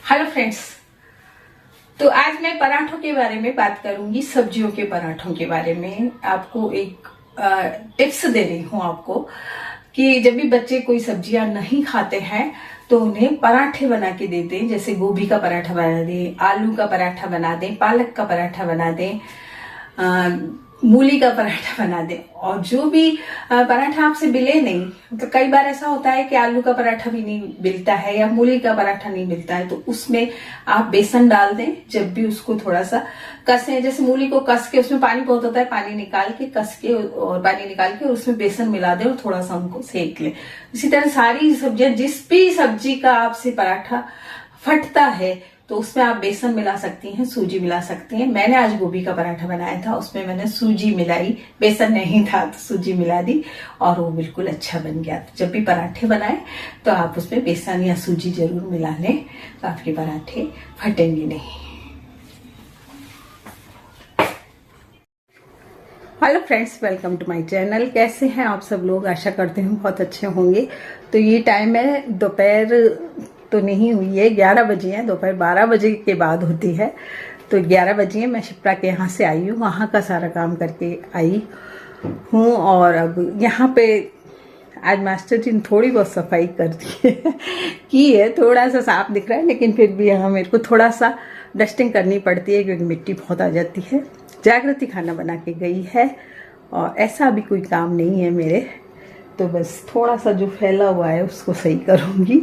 Hello friends. तो आज मैं पराठों के बारे में बात करूंगी, सब्जियों के पराठों के बारे में। आपको एक टिप्स दे रही हूँ आपको कि जब भी बच्चे कोई सब्जियां नहीं खाते हैं तो उन्हें पराठे बना के दे दें। जैसे गोभी का पराठा बना दें, आलू का पराठा बना दें, पालक का पराठा बना दें, मूली का पराठा बना दें। और जो भी पराठा आपसे मिले नहीं, तो कई बार ऐसा होता है कि आलू का पराठा भी नहीं मिलता है या मूली का पराठा नहीं मिलता है, तो उसमें आप बेसन डाल दें। जब भी उसको थोड़ा सा कसें, जैसे मूली को कस के उसमें पानी बहुत होता है, पानी निकाल के कस के और पानी निकाल के उसमें बेसन मिला दें और थोड़ा सा उनको सेक लें। इसी तरह सारी सब्जियां, जिस भी सब्जी का आपसे पराठा फटता है तो उसमें आप बेसन मिला सकती हैं, सूजी मिला सकती हैं। मैंने आज गोभी का पराठा बनाया था, उसमें मैंने सूजी मिलाई, बेसन नहीं था तो सूजी मिला दी और वो बिल्कुल अच्छा बन गया। तो जब भी पराठे बनाए तो आप उसमें बेसन या सूजी जरूर मिला लें, तो आपके पराठे फटेंगे नहीं। Hello friends, welcome to my channel. कैसे हैं आप सब लोग? आशा करते हैं बहुत अच्छे होंगे। तो ये टाइम है, दोपहर तो नहीं हुई है, 11 बजे है, दोपहर 12 बजे के बाद होती है। तो 11 बजे मैं शिप्रा के यहाँ से आई हूँ, वहाँ का सारा काम करके आई हूँ। और अब यहाँ पे आज मास्टर जी ने थोड़ी बहुत सफाई कर दी है की है, थोड़ा सा साफ दिख रहा है, लेकिन फिर भी यहाँ मेरे को थोड़ा सा डस्टिंग करनी पड़ती है क्योंकि मिट्टी बहुत आ जाती है। जागृति खाना बना के गई है और ऐसा भी कोई काम नहीं है मेरे, तो बस थोड़ा सा जो फैला हुआ है उसको सही करूँगी।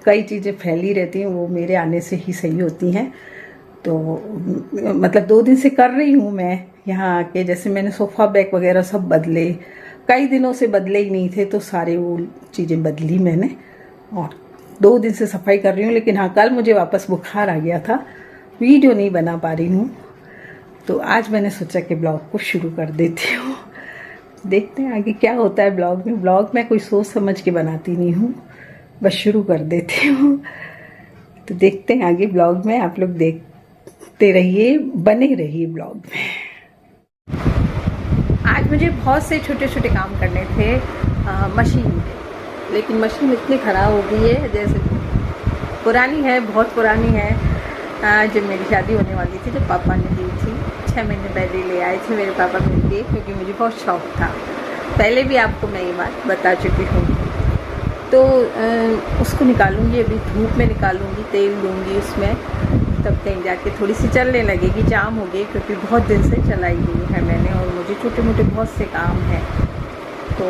कई चीज़ें फैली रहती हैं, वो मेरे आने से ही सही होती हैं। तो मतलब 2 दिन से कर रही हूँ मैं यहाँ आके। जैसे मैंने सोफ़ा बैग वगैरह सब बदले, कई दिनों से बदले ही नहीं थे, तो सारे वो चीज़ें बदली मैंने और 2 दिन से सफाई कर रही हूँ। लेकिन हाँ, कल मुझे वापस बुखार आ गया था, वीडियो नहीं बना पा रही हूँ। तो आज मैंने सोचा कि ब्लॉग को शुरू कर देती हूँ। देखते हैं आगे क्या होता है ब्लॉग में। ब्लॉग में कोई सोच समझ के बनाती नहीं हूँ, बस शुरू कर देती हूँ। तो देखते हैं आगे ब्लॉग में, आप लोग देखते रहिए, बने रहिए ब्लॉग में। आज मुझे बहुत से छोटे छोटे काम करने थे मशीन पे, लेकिन मशीन इतनी ख़राब हो गई है, जैसे पुरानी है, बहुत पुरानी है। जब मेरी शादी होने वाली थी, जब पापा ने दी थी, 6 महीने पहले ले आए थे मेरे पापा मेरे लिए, क्योंकि मुझे बहुत शौक था। पहले भी आपको मैं ये बात बता चुकी हूँ। तो उसको निकालूंगी, अभी धूप में निकालूंगी, तेल दूंगी उसमें, तब कहीं जाके थोड़ी सी चलने लगेगी। जाम हो गई क्योंकि बहुत दिन से चलाई गई है मैंने, और मुझे छोटे मोटे बहुत से काम हैं। तो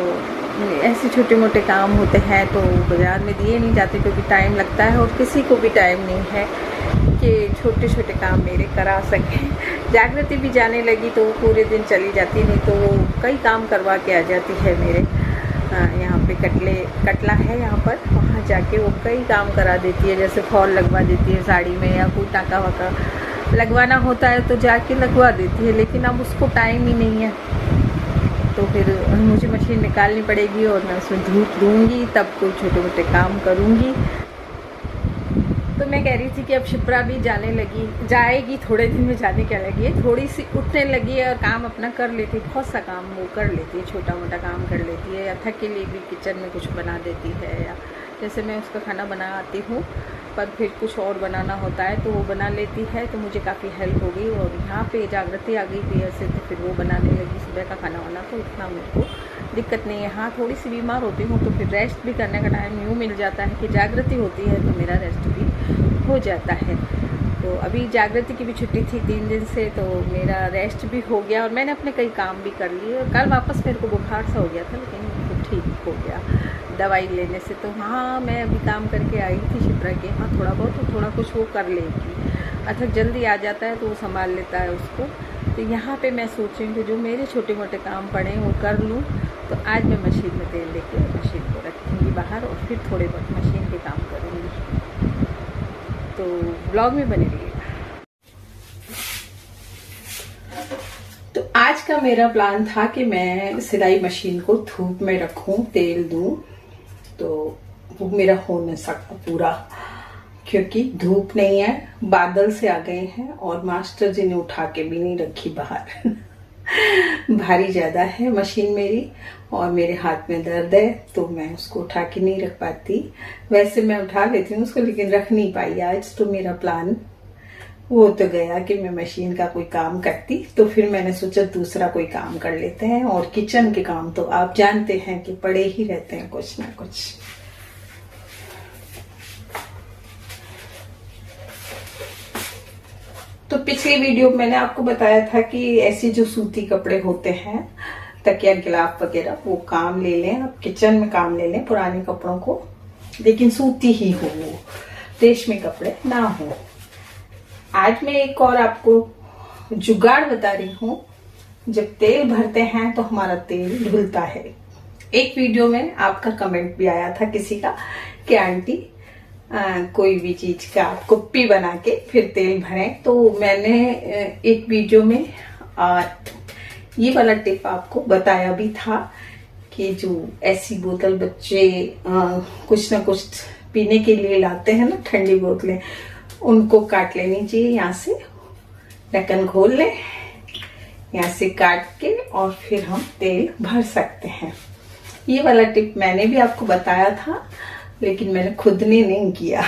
ऐसे छोटे मोटे काम होते हैं तो बाज़ार में दिए नहीं जाते क्योंकि टाइम लगता है, और किसी को भी टाइम नहीं है कि छोटे छोटे काम मेरे करा सकें। जागृति भी जाने लगी तो वो पूरे दिन चली जाती, नहीं तो वो कई काम करवा के आ जाती है मेरे। यहाँ पे कटला है यहाँ पर, वहाँ जाके वो कई काम करा देती है, जैसे फॉल लगवा देती है साड़ी में, या कोई टाका वाका लगवाना होता है तो जाके लगवा देती है। लेकिन अब उसको टाइम ही नहीं है, तो फिर मुझे मशीन निकालनी पड़ेगी और मैं उसमें धूप दूँगी, तब कोई छोटे मोटे काम करूँगी। तो मैं कह रही थी कि अब शिप्रा भी जाएगी, थोड़े दिन में जाने क्या लगी है, थोड़ी सी उठने लगी है और काम अपना कर लेती है, बहुत सा काम वो कर लेती है, छोटा मोटा काम कर लेती है, या थक के लिए भी किचन में कुछ बना देती है, या जैसे मैं उसका खाना बनाती हूँ पर फिर कुछ और बनाना होता है तो वो बना लेती है, तो मुझे काफ़ी हेल्प हो गई। और यहाँ पे जागृति आ गई थी ऐसे, तो फिर वो बनाने लगी सुबह का खाना वाना, तो इतना मेरे को दिक्कत नहीं है। हाँ, थोड़ी सी बीमार होती हूँ तो फिर रेस्ट भी करने का टाइम यूँ मिल जाता है कि जागृति होती है तो मेरा रेस्ट भी हो जाता है। तो अभी जागृति की भी छुट्टी थी 3 दिन से, तो मेरा रेस्ट भी हो गया और मैंने अपने कई काम भी कर लिए। और कल वापस मेरे को बुखार सा हो गया था, लेकिन तो ठीक हो गया दवाई लेने से। तो हाँ, मैं अभी काम करके आई थी शिप्रा के यहाँ थोड़ा बहुत, तो थोड़ा कुछ वो कर लेगी। अच्छा, जल्दी आ जाता है तो वो संभाल लेता है उसको। तो यहाँ पे मैं सोच रही हूँ कि जो मेरे छोटे मोटे काम पड़े हैं वो कर लूँ। तो आज मैं मशीन में तेल लेके मशीन को रखूँगी बाहर और फिर थोड़े बहुत मशीन के काम करूँगी। तो ब्लॉग में बने रहिएगा। तो आज का मेरा प्लान था कि मैं सिलाई मशीन को धूप में रखूं, तेल दूं, तो वो मेरा हो नहीं सकता पूरा क्योंकि धूप नहीं है, बादल से आ गए हैं और मास्टर जी ने उठा के भी नहीं रखी बाहर भारी ज्यादा है मशीन मेरी, और मेरे हाथ में दर्द है तो मैं उसको उठा के नहीं रख पाती। वैसे मैं उठा लेती हूँ उसको, लेकिन रख नहीं पाई आज। तो मेरा प्लान वो तो गया कि मैं मशीन का कोई काम करती, तो फिर मैंने सोचा दूसरा कोई काम कर लेते हैं। और किचन के काम तो आप जानते हैं कि पड़े ही रहते हैं कुछ ना कुछ। तो पिछली वीडियो में मैंने आपको बताया था कि ऐसे जो सूती कपड़े होते हैं, तकिया गिलाफ वगैरह, वो काम ले लें आप, किचन में काम ले लें पुराने कपड़ों को, लेकिन सूती ही हो, वो रेशमी कपड़े ना हो। आज मैं एक और आपको जुगाड़ बता रही हूँ। जब तेल भरते हैं तो हमारा तेल धुलता है। एक वीडियो में आपका कमेंट भी आया था किसी का कि आंटी कोई भी चीज का कुप्पी बना के फिर तेल भरें। तो मैंने एक वीडियो में ये वाला टिप आपको बताया भी था कि जो ऐसी बोतल बच्चे कुछ ना कुछ पीने के लिए लाते हैं ना, ठंडी बोतलें, उनको काट लेनी चाहिए। यहाँ से ढक्कन खोल लें, यहाँ से काट के, और फिर हम तेल भर सकते हैं। ये वाला टिप मैंने भी आपको बताया था, लेकिन मैंने खुद ने नहीं किया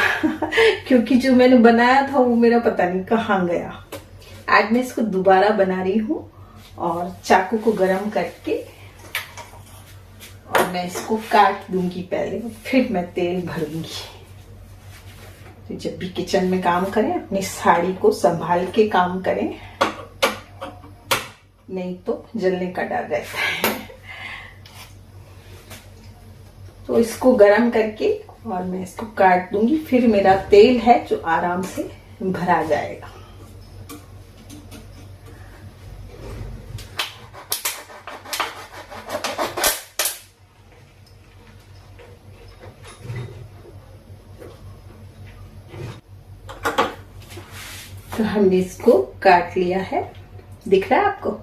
क्योंकि जो मैंने बनाया था वो मेरा पता नहीं कहाँ गया। आज मैं इसको दोबारा बना रही हूँ और चाकू को गरम करके और मैं इसको काट दूंगी पहले, फिर मैं तेल भरूंगी। तो जब भी किचन में काम करें अपनी साड़ी को संभाल के काम करें, नहीं तो जलने का डर रहता है। तो इसको गरम करके और मैं इसको काट दूंगी, फिर मेरा तेल है जो आराम से भरा जाएगा। तो हमने इसको काट लिया है, दिख रहा है आपको?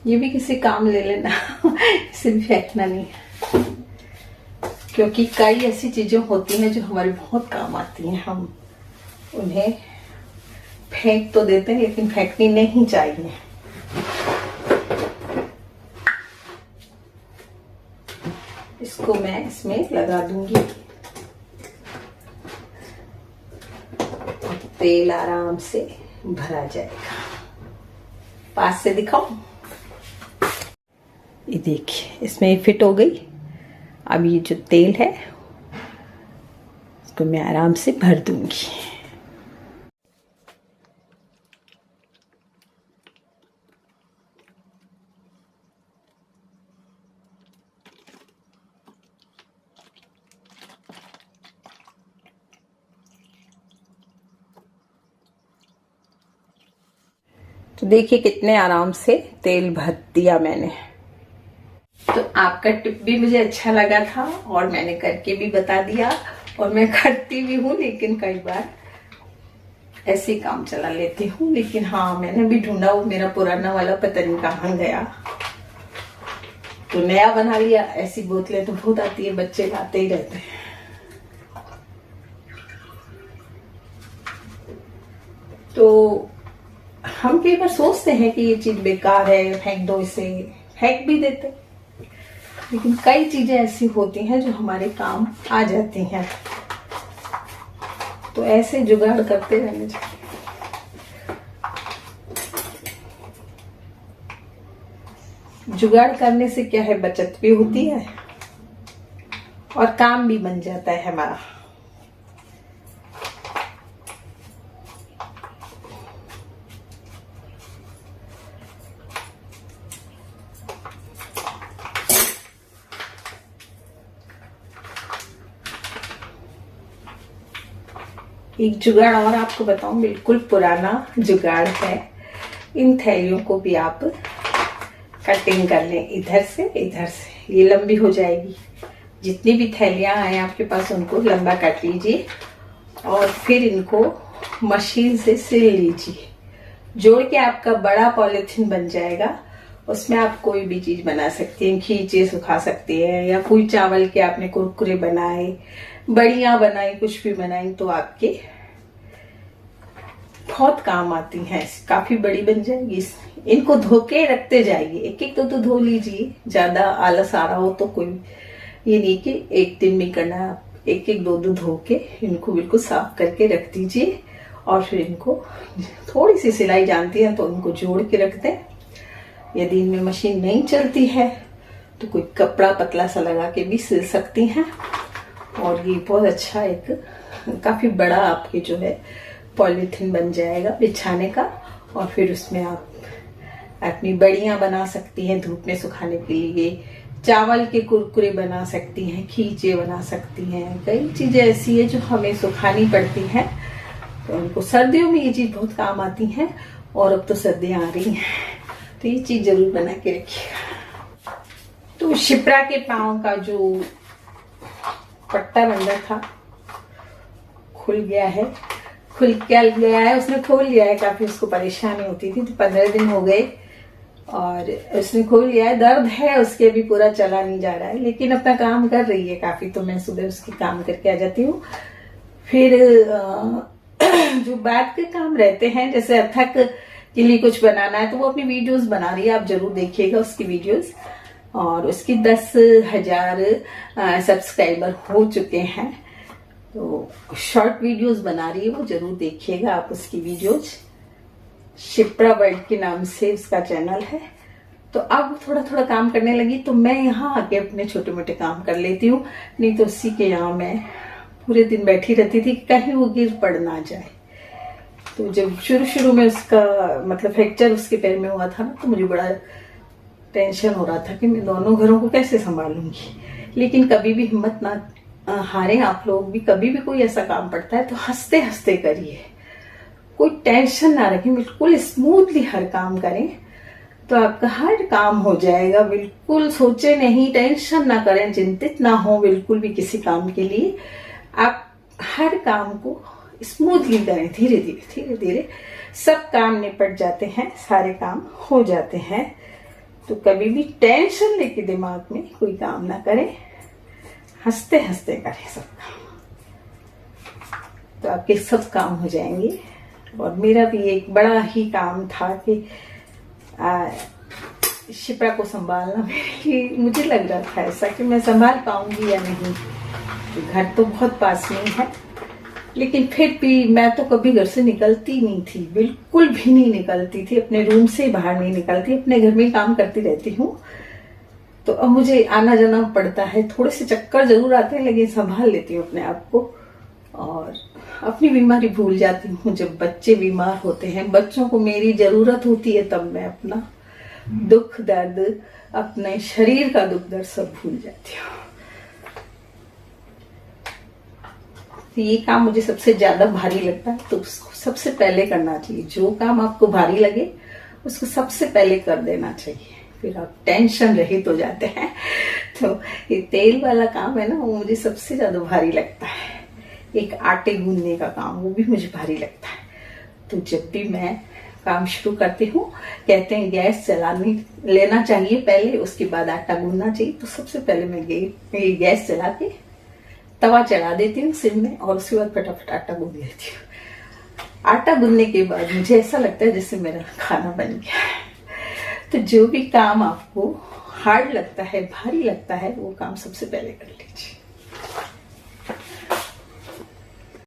ये भी किसी काम ले लेना इसे भी फेंकना नहीं है, क्योंकि कई ऐसी चीजें होती हैं जो हमारे बहुत काम आती हैं। हम उन्हें फेंक तो देते हैं, लेकिन फेंकनी नहीं चाहिए। इसको मैं इसमें लगा दूंगी, तेल आराम से भरा जाएगा। पास से दिखाओ, ये देखिए इसमें फिट हो गई। अब ये जो तेल है इसको मैं आराम से भर दूंगी। तो देखिए कितने आराम से तेल भर दिया मैंने। तो आपका टिप भी मुझे अच्छा लगा था और मैंने करके भी बता दिया, और मैं करती भी हूँ, लेकिन कई बार ऐसे काम चला लेती हूँ। लेकिन हाँ, मैंने भी ढूंढा, वो मेरा पुराना वाला पता नहीं कहाँ गया, तो नया बना लिया। ऐसी बोतलें तो बहुत आती है, बच्चे लाते ही रहते हैं। तो हम कई बार सोचते हैं कि ये चीज बेकार है, फेंक दो इसे, फेंक भी देते, लेकिन कई चीजें ऐसी होती हैं जो हमारे काम आ जाती हैं। तो ऐसे जुगाड़ करते रहने चाहिए। जुगाड़ करने से क्या है, बचत भी होती है और काम भी बन जाता है हमारा। एक जुगाड़ और आपको बताऊं, बिल्कुल पुराना जुगाड़ है। इन थैलियों को भी आप कटिंग कर लें, इधर से इधर से, ये लंबी हो जाएगी। जितनी भी थैलियां आए आपके पास उनको लंबा काट लीजिए और फिर इनको मशीन से सिल लीजिए। जोड़ के आपका बड़ा पॉलिथीन बन जाएगा। उसमें आप कोई भी चीज बना सकती हैं, खींचे सुखा सकती है, या कोई चावल के आपने कुरकुरे बनाए, बड़ियां बनाई, कुछ भी बनाई, तो आपके बहुत काम आती हैं। काफी बड़ी बन जाएगी। इनको धो के रखते जाइए, एक एक तो धो लीजिए। ज्यादा आलस आ रहा हो तो कोई ये नहीं कि एक दिन में करना है, आप एक एक दो धो के इनको बिल्कुल साफ करके रख दीजिए। और फिर इनको थोड़ी सी सिलाई जानती है तो उनको जोड़ के रख दें। यदि इनमें मशीन नहीं चलती है तो कोई कपड़ा पतला सा लगा के भी सिल सकती हैं। और ये बहुत अच्छा एक काफी बड़ा आपके जो है पॉलीथिन बन जाएगा बिछाने का। और फिर उसमें आप अपनी बड़ियां बना सकती हैं धूप में सुखाने के लिए, चावल के कुरकुरे बना सकती हैं, खींचे बना सकती हैं। कई चीजें ऐसी है जो हमें सुखानी पड़ती हैं, तो उनको सर्दियों में ये चीज बहुत काम आती है। और अब तो सर्दियां आ रही हैं तो ये चीज जरूर बना के रखिएगा। तो शिप्रा के पाँव का जो पट्टा बंधा था खुल गया है, खुल गया है, उसने खोल लिया है। काफी उसको परेशानी होती थी, तो 15 दिन हो गए और उसने खोल लिया है। दर्द है उसके, भी पूरा चला नहीं जा रहा है, लेकिन अपना काम कर रही है काफी। तो मैं सुबह उसके काम करके आ जाती हूँ। फिर जो बाद के काम रहते हैं, जैसे अथक के लिए कुछ बनाना है तो वो अपनी वीडियोस बना रही है, आप जरूर देखिएगा उसकी वीडियोस। और उसकी 10,000 सब्सक्राइबर हो चुके हैं, तो शॉर्ट वीडियोस बना रही है, वो जरूर देखिएगा आप उसकी वीडियोस। शिप्रा वर्ल्ड के नाम से उसका चैनल है। तो अब थोड़ा थोड़ा काम करने लगी, तो मैं यहाँ आके अपने छोटे मोटे काम कर लेती हूँ। नहीं तो उसी के यहाँ मैं पूरे दिन बैठी रहती थी कि कहीं वो गिर पड़ ना जाए। तो जब शुरू में उसका मतलब फ्रैक्चर उसके पैर में हुआ था ना, तो मुझे बड़ा टेंशन हो रहा था कि मैं दोनों घरों को कैसे संभालूंगी। लेकिन कभी भी हिम्मत ना हारे आप लोग भी। कभी भी कोई ऐसा काम पड़ता है तो हंसते हंसते करिए, कोई टेंशन ना रखें, बिल्कुल स्मूथली हर काम करें तो आपका हर काम हो जाएगा। बिल्कुल सोचे नहीं, टेंशन ना करें, चिंतित ना हो बिल्कुल भी किसी काम के लिए। आप हर काम को स्मूथली करें, धीरे धीरे सब काम निपट जाते हैं, सारे काम हो जाते हैं। तो कभी भी टेंशन लेके दिमाग में कोई काम ना करें, हंसते हंसते करें सब काम, तो आपके सब काम हो जाएंगे। और मेरा भी एक बड़ा ही काम था कि शिप्रा को संभालना। मुझे लग रहा था ऐसा कि मैं संभाल पाऊंगी या नहीं। घर तो बहुत पास में है, लेकिन फिर भी मैं तो कभी घर से निकलती नहीं थी, बिल्कुल भी नहीं निकलती थी, अपने रूम से बाहर नहीं निकलती, अपने घर में काम करती रहती हूँ। तो अब मुझे आना जाना पड़ता है, थोड़े से चक्कर जरूर आते हैं, लेकिन संभाल लेती हूँ अपने आप को। और अपनी बीमारी भूल जाती हूँ जब बच्चे बीमार होते हैं, बच्चों को मेरी जरूरत होती है, तब मैं अपना दुख दर्द, अपने शरीर का दुख दर्द सब भूल जाती हूँ। तो ये काम मुझे सबसे ज्यादा भारी लगता है, तो उसको सबसे पहले करना चाहिए। जो काम आपको भारी लगे उसको सबसे पहले कर देना चाहिए, फिर आप टेंशन रहित हो जाते हैं। तो ये तेल वाला काम है ना, वो मुझे सबसे ज्यादा भारी लगता है। एक आटे गूंदने का काम, वो भी मुझे भारी लगता है। तो जब भी मैं काम शुरू करती हूँ, कहते हैं गैस चलानी लेना चाहिए पहले, उसके बाद आटा गूंदना चाहिए। तो सबसे पहले मैं गैस चला के तवा चढ़ा देती हूँ सिम में, और उसके बाद फटाफट आटा गूंद लेती हूँ। आटा गूंदने के बाद मुझे ऐसा लगता है जैसे मेरा खाना बन गया है। तो जो भी काम आपको हार्ड लगता है, भारी लगता है, वो काम सबसे पहले कर लीजिए।